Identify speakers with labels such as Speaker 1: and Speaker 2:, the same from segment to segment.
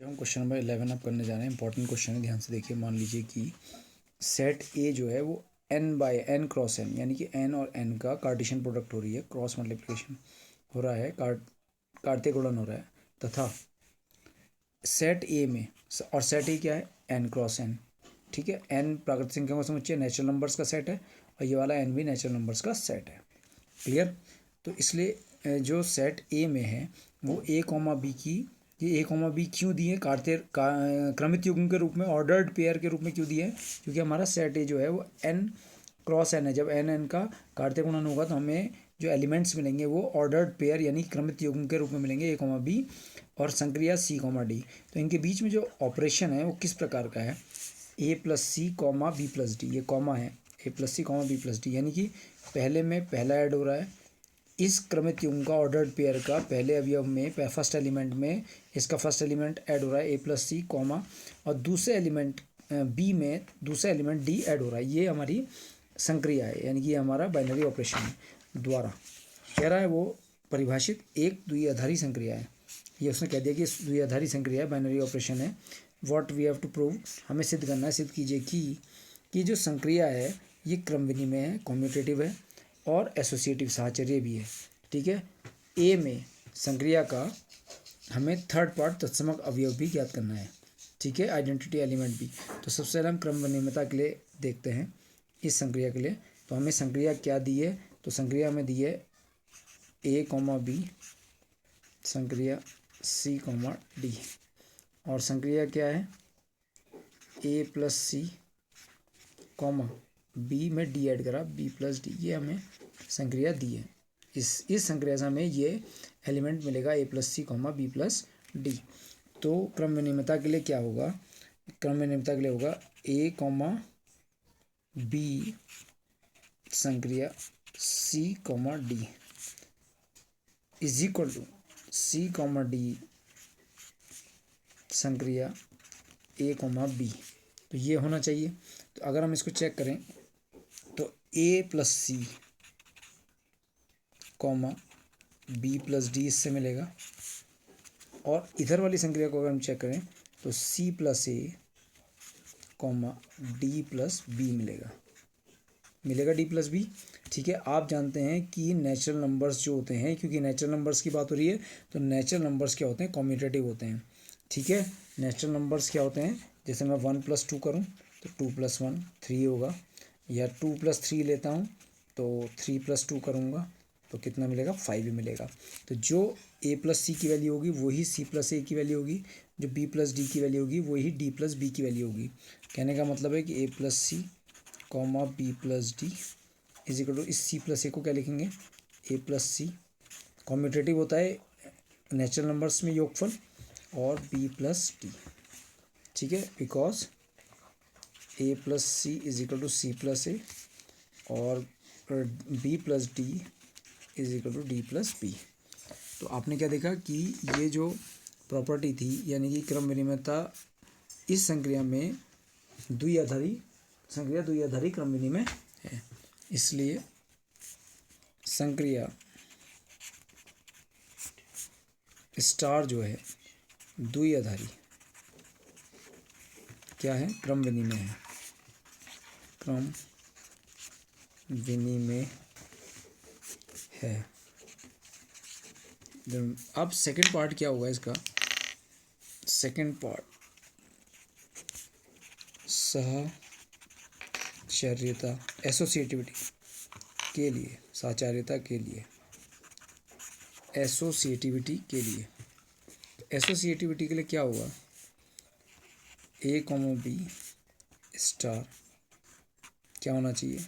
Speaker 1: हम question number 11 अब करने जा रहे हैं। इंपॉर्टेंट क्वेश्चन है, ध्यान से देखिए। मान लीजिए कि सेट ए जो है वो n by n cross n, यानी कि n और n का कार्टेशियन प्रोडक्ट हो रही है, क्रॉस मल्टीप्लिकेशन हो रहा है, कार्तीय गुणन हो रहा है, तथा सेट ए में, और सेट ए क्या है, n क्रॉस n, ठीक है। n प्राकृतिक संख्या का समुच्चय नेचुरल नंबर्स का सेट है और ये वाला n भी नेचुरल नंबर्स का सेट है। क्लियर। तो इसलिए जो सेट ए में है वो a कॉमा बी की, ये ए कॉमा बी क्यों दिए, क्रमित युग्म के रूप में, ऑर्डर्ड पेयर के रूप में क्यों दिए हैं, क्योंकि हमारा सेट ए जो है वो n क्रॉस n है। जब n का कार्तीय गुणन होगा तो हमें जो एलिमेंट्स मिलेंगे वो ऑर्डर्ड पेयर यानी क्रमित युग्म के रूप में मिलेंगे, ए कॉमा बी और संक्रिया सी कॉमा डी। तो इनके बीच में जो ऑपरेशन है वो किस प्रकार का है, ए plus C comma B plus D, ये कॉमा है, ए plus C comma B plus D, यानी कि पहले में पहला ऐड हो रहा है, इस क्रमित युग्म का ऑर्डर्ड पेयर का पहले अवयव में फर्स्ट एलिमेंट में इसका फर्स्ट एलिमेंट ऐड हो रहा है ए प्लस सी कॉमा, और दूसरे एलिमेंट बी में दूसरा एलिमेंट डी ऐड हो रहा है। ये हमारी संक्रिया है, यानी कि हमारा बाइनरी ऑपरेशन है। द्वारा कह रहा है वो परिभाषित एक द्विआधारी संक्रिया है। ये उसने कह दिया कि द्विआधारी संक्रिया है, बाइनरी ऑपरेशन है। What we have to prove, हमें सिद्ध करना है, सिद्ध कीजिए कि जो संक्रिया है ये क्रम विनिमय है, कॉम्यूटेटिव है और एसोसिएटिव साहचर्य भी है। ठीक है। ए में संक्रिया का हमें थर्ड पार्ट तत्समक अवयव भी ज्ञात करना है, ठीक है, आइडेंटिटी एलिमेंट भी। तो सबसे पहले हम क्रम विनिमयता के लिए देखते हैं इस संक्रिया के लिए। तो हमें संक्रिया क्या दी है, तो संक्रिया हमें दी है ए कॉमा बी, संक्रिया सी कॉमा डी, और संक्रिया क्या है ए प्लस सी कॉमा बी में डी ऐड करा, बी प्लस डी, ये हमें संक्रिया दी है। इस संक्रिया से हमें ये एलिमेंट मिलेगा ए plus C comma B plus D. तो क्रम विनिमयता के लिए क्या होगा, क्रम विनिमयता के लिए होगा ए कॉमा बी संक्रिया C comma D is equal to C comma D संक्रिया ए कॉमा बी। तो ये होना चाहिए। तो अगर हम इसको चेक करें तो A plus C comma B plus D इससे मिलेगा, और इधर वाली संक्रिया को अगर हम चेक करें तो सी प्लस ए कॉमा डी प्लस बी मिलेगा डी प्लस बी। ठीक है। आप जानते हैं कि नेचुरल नंबर्स जो होते हैं, क्योंकि नेचुरल नंबर्स की बात हो रही है, तो नेचुरल नंबर्स क्या होते हैं, कॉम्यूटेटिव होते हैं। ठीक है। नेचुरल नंबर्स क्या होते हैं, जैसे मैं 1 + 2 करूँ तो 2 + 1 3 होगा, या 2 + 3 लेता हूँ तो 3 + 2 करूँगा तो कितना मिलेगा, 5 ही मिलेगा। तो जो ए प्लस सी की वैल्यू होगी वही सी प्लस ए की वैल्यू होगी, जो बी प्लस डी की वैल्यू होगी वही डी प्लस बी की वैल्यू होगी। कहने का मतलब है कि A plus C comma B plus D is equal to, इस सी प्लस ए को क्या लिखेंगे, ए प्लस सी, कॉम्यूटेटिव होता है नेचुरल नंबर्स में योगफल, और बी प्लस डी। ठीक है। Because A plus C is equal to C plus A और B plus D is equal to D plus B. तो आपने क्या देखा कि ये जो प्रॉपर्टी थी, यानी कि क्रम विनिमयता इस संक्रिया में द्विआधारी क्रम विनिमय है, इसलिए संक्रिया स्टार जो है द्विआधारी क्या है, क्रम विनिमय है, क्रम विनिमय है। अब सेकंड पार्ट क्या होगा इसका, सेकंड पार्ट साहचर्यता एसोसिएटिविटी के लिए, साहचर्यता के लिए, एसोसिएटिविटी के लिए, एसोसिएटिविटी के लिए क्या होगा, ए कॉमा बी स्टार क्या होना चाहिए,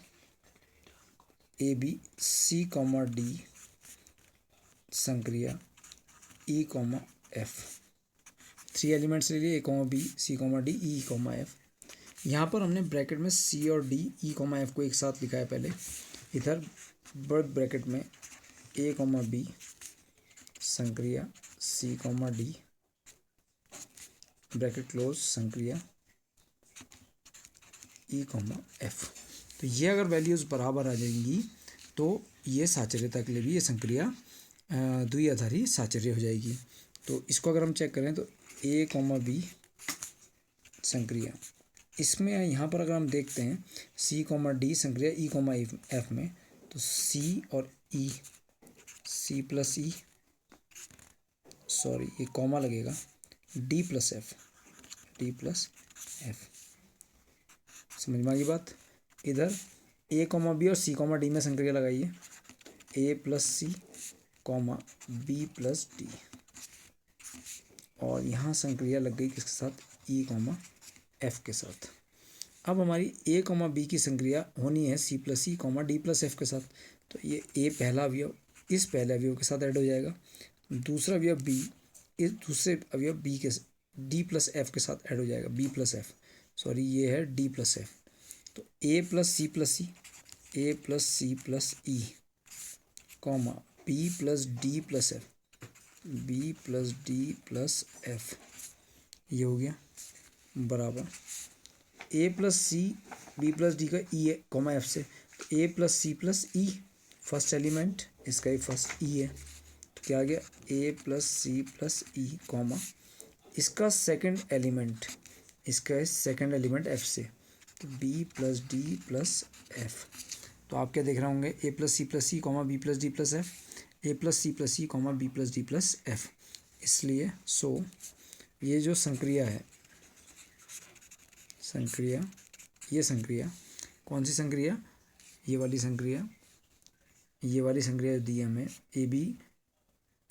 Speaker 1: A B C comma D संक्रिया ई कॉमा एफ। 3 एलिमेंट्स ले लिए, A comma B C comma D E comma F. यहाँ पर हमने ब्रैकेट में सी और डी ई कॉमा एफ को एक साथ लिखा है पहले, इधर बर्थ ब्रैकेट में ए कॉमा बी संक्रिया C comma D bracket close संक्रिया E comma F. तो ये अगर वैल्यूज़ बराबर आ जाएंगी तो ये साहचर्यता के लिए भी ये संक्रिया द्विआधारी साहचर्य हो जाएगी। तो इसको अगर हम चेक करें तो ए कॉमा बी संक्रिया। इसमें यहाँ पर अगर हम देखते हैं सी कॉमा डी संक्रिया ई कॉमा एफ में, तो सी और ई, सी प्लस ई, सॉरी ये कॉमा लगेगा, D plus F, D plus F. समझ में आ गई बात। इधर ए कॉमा बी और सी कॉमा डी में संक्रिया लगाइए, ए plus C comma B plus D, और यहाँ संक्रिया लग गई किसके साथ, ई कॉमा एफ के साथ। अब हमारी ए कॉमा बी की संक्रिया होनी है सी plus E comma D plus F के साथ, तो ये ए पहला अवयव इस पहले अवयव के साथ ऐड हो जाएगा, दूसरा अवयव बी इस दूसरे अवयव बी के डी प्लस एफ के साथ ऐड हो जाएगा, बी प्लस एफ, सॉरी ये है डी प्लस एफ। तो A plus C plus E, A plus C plus E comma B plus D plus F, B plus D plus F, ये हो गया बराबर A plus C B plus D का E है comma F से, तो A plus C plus E first element, इसका ही फर्स्ट ई है, तो क्या आ गया A plus C plus E comma इसका सेकंड एलिमेंट, इसका है सेकंड एलिमेंट एफ से, तो B plus D plus F. तो आप क्या देख रहे होंगे, A plus C plus E comma B plus D plus F, A plus C plus E comma B plus D plus F. इसलिए ये जो संक्रिया है, संक्रिया, ये संक्रिया कौन सी संक्रिया, ये वाली संक्रिया, ये वाली संक्रिया दी है हमें, ए बी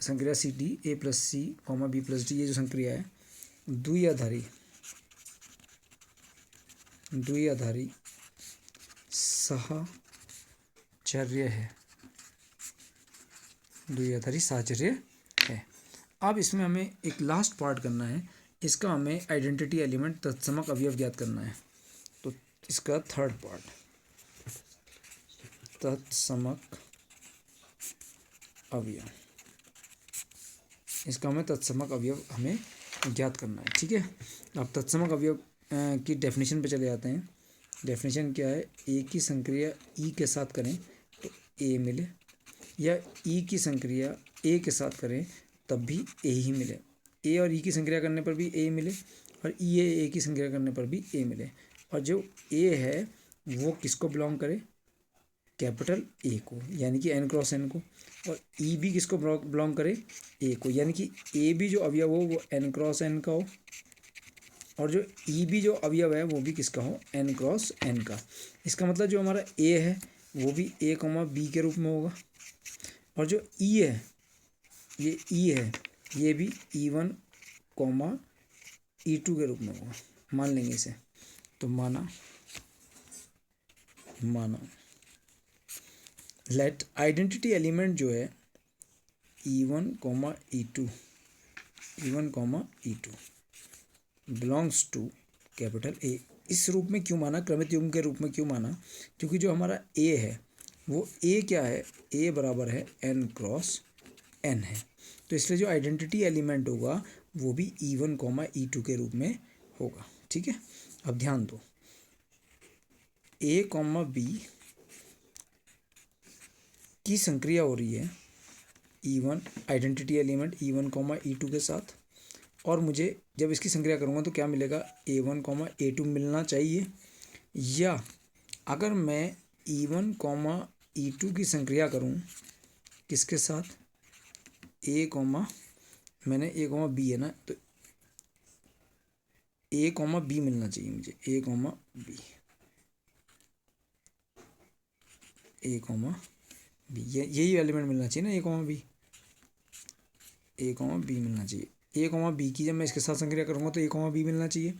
Speaker 1: संक्रिया C D A plus C comma B plus D, ये जो संक्रिया है द्विआधारी साहचर्य है, द्विआधारी साहचर्य है। अब इसमें हमें एक लास्ट पार्ट करना है, इसका हमें आइडेंटिटी एलिमेंट तत्समक अवयव ज्ञात करना है। तो इसका थर्ड पार्ट, तत्समक अवयव, इसका हमें तत्समक अवयव हमें ज्ञात करना है, ठीक है। अब तत्समक अवयव की डेफिनेशन पे चले जाते हैं। डेफिनेशन क्या है, ए की संक्रिया ई के साथ करें तो ए मिले, या ई की संक्रिया ए के साथ करें तब भी ए ही मिले, ए और ई की संक्रिया करने पर भी ए मिले, और ई ए की संक्रिया करने पर भी ए मिले। और जो ए है वो किसको बिलोंग करे, कैपिटल ए को, यानी कि एन क्रॉस एन को, और ई भी किसको बिलोंग करे, ए को, यानी कि ए भी जो अवयव हो वो एन क्रॉस एन का हो, और जो ई भी जो अवयव है वो भी किसका हो, एन क्रॉस एन का। इसका मतलब जो हमारा ए है वो भी ए कॉमा बी के रूप में होगा, और जो ई है, ये ई है, ये भी E1 कॉमा E2 के रूप में होगा, मान लेंगे इसे। तो माना लेट आइडेंटिटी एलिमेंट जो है E1 comma E2, E1 comma E2 belongs to capital A. इस रूप में क्यों माना, क्रमित युग्म के रूप में क्यों माना, क्योंकि जो हमारा ए है वो ए क्या है, ए बराबर है एन क्रॉस एन है, तो इसलिए जो आइडेंटिटी एलिमेंट होगा वो भी E1 कॉमा E2 के रूप में होगा, ठीक है। अब ध्यान दो, ए कॉमा बी की संक्रिया हो रही है E1 identity element E1 comma E2 के साथ, और मुझे जब इसकी संक्रिया करूँगा तो क्या मिलेगा, A1 कॉमा A2 मिलना चाहिए, या अगर मैं E1 कॉमा E2 की संक्रिया करूँ किसके साथ, ए कॉमा, मैंने ए कॉमा बी है ना, तो ए कॉमा बी मिलना चाहिए मुझे, ए कॉमा बी, ए कॉमा बी, यही एलिमेंट मिलना चाहिए ना, ए कॉमा बी, ए कॉमा बी मिलना चाहिए। ए कॉमा बी की जब मैं इसके साथ संक्रिया करूँगा तो ए कॉमा बी मिलना चाहिए,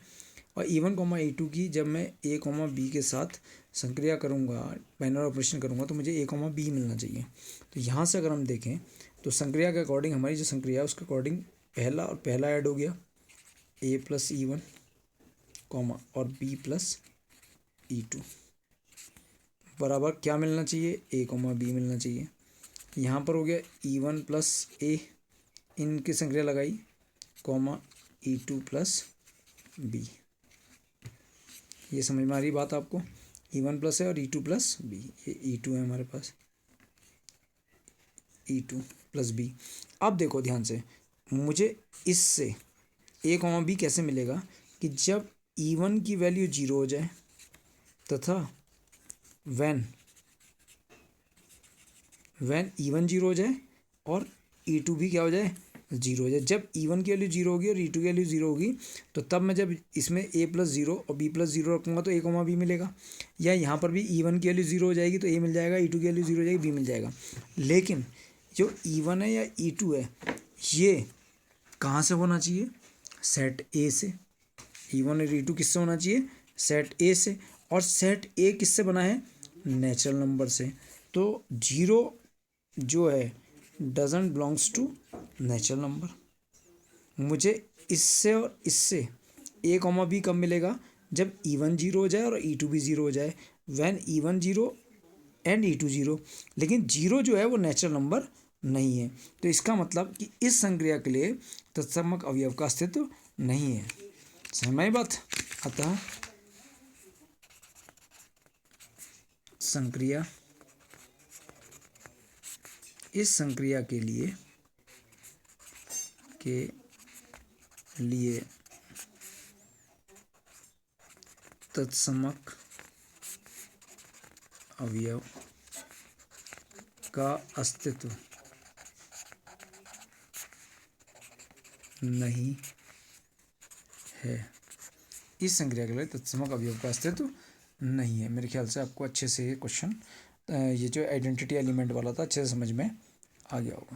Speaker 1: और E1 कॉमा E2 की जब मैं ए कॉमा बी के साथ संक्रिया करूँगा, बाइनरी ऑपरेशन करूँगा, तो मुझे ए कॉमा बी मिलना चाहिए। तो यहाँ से अगर हम देखें तो संक्रिया के अकॉर्डिंग हमारी जो संक्रिया है उसके अकॉर्डिंग पहला ऐड हो गया ए प्लस E1 कॉमा और बी प्लस E2 बराबर क्या मिलना चाहिए, ए कॉमा बी मिलना चाहिए। यहाँ पर हो गया E1 प्लस ए, इनकी संक्रिया लगाई, कॉमा E2 प्लस बी। ये समझ में आ रही बात आपको, E1 प्लस है और E2 प्लस बी, ये E2 है हमारे पास, E2 प्लस बी। अब देखो ध्यान से, मुझे इससे ए कॉमा बी कैसे मिलेगा कि जब E1 की वैल्यू 0 हो जाए तथा व्हेन E1 0 हो जाए और E2 भी क्या हो जाए 0 हो जाए। जब E1 की वैल्यू 0 होगी और E2 की वैल्यू 0 होगी तो तब मैं जब इसमें A+0 और B+0 रखूँगा तो A कॉमा बी मिलेगा, या यहाँ पर भी E1 की वैल्यू 0 हो जाएगी तो A मिल जाएगा, E2 की वैल्यू 0 हो जाएगी B मिल जाएगा। लेकिन जो E1 है या E2 है ये कहाँ से होना चाहिए, सेट ए से। E1 और E2 किससे होना चाहिए, सेट ए से, और सेट ए किससे बना है, नेचुरल नंबर से। तो 0 जो है doesn't belongs to natural number. मुझे इससे और इससे ए कॉमा बी कब मिलेगा, जब E1 0 हो जाए और E2 भी 0 हो जाए, व्हेन E1 0 एंड E2 0। लेकिन 0 जो है वो नेचुरल नंबर नहीं है, तो इसका मतलब कि इस संक्रिया के लिए तत्समक अवयव का अस्तित्व नहीं है। समझ बात। अतः संक्रिया, इस संक्रिया के लिए तत्समक अवयव का अस्तित्व नहीं है। इस संक्रिया के लिए तत्समक अवयव का अस्तित्व नहीं है। मेरे ख्याल से आपको अच्छे से ये क्वेश्चन, ये जो आइडेंटिटी एलिमेंट वाला था, अच्छे से समझ में आ गया होगा।